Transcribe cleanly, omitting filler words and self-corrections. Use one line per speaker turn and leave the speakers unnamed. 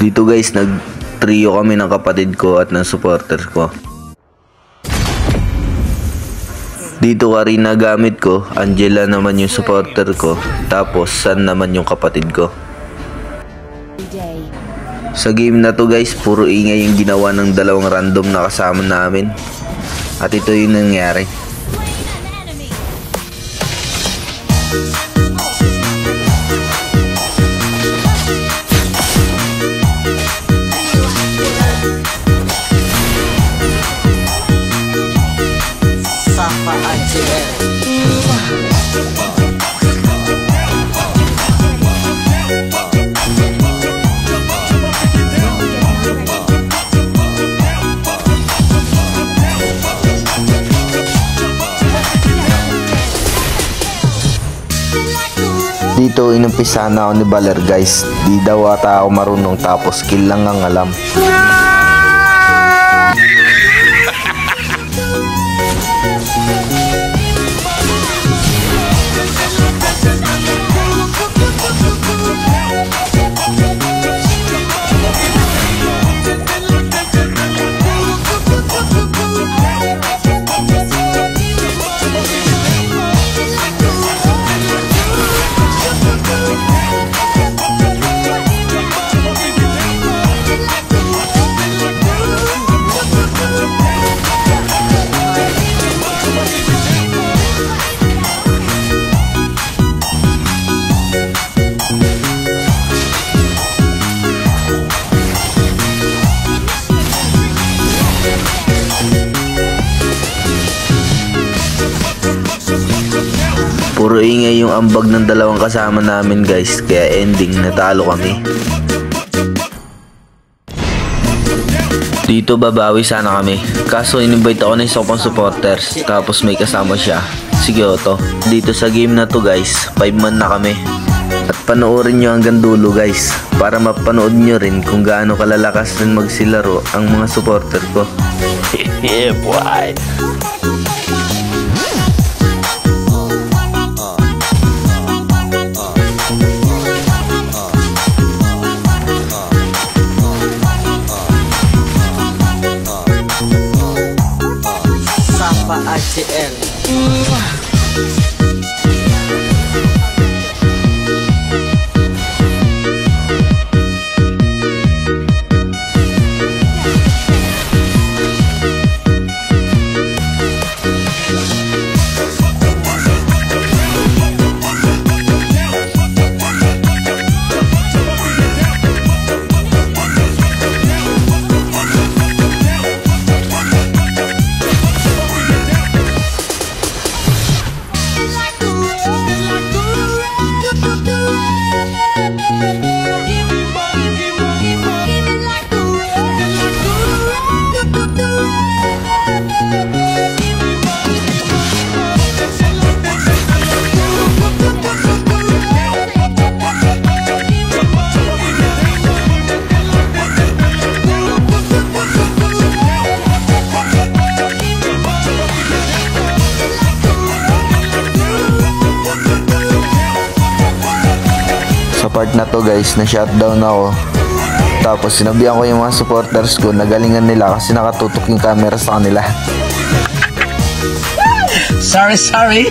Dito guys, nag-trio kami ng kapatid ko at ng supporter ko. Dito Karina gamit ko, Angela naman yung supporter ko, tapos San naman yung kapatid ko. Sa game na to guys, puro ingay yung ginawa ng dalawang random na kasama namin. At ito yung nangyari. Dito inumpisa na ako ni Baler guys. Di daw ata ako marunong tapos skill lang ang alam. Puro ingay yung ambag ng dalawang kasama namin guys, kaya ending natalo kami. Dito babawi sana kami, kaso in-invite ako ng isa pang supporters, tapos may kasama siya, si Kyoto. Dito sa game na to guys, 5 man na kami. At panoorin nyo hanggang dulo guys, para mapanood nyo rin kung gaano kalalakas rin magsilaro ang mga supporter ko. Yeah boy!
ACL.
Sa part na to guys, na shutdown ako. Tapos sinabihan ko yung mga supporters ko na galingan nila kasi nakatutok yung camera sa kanila.
Sorry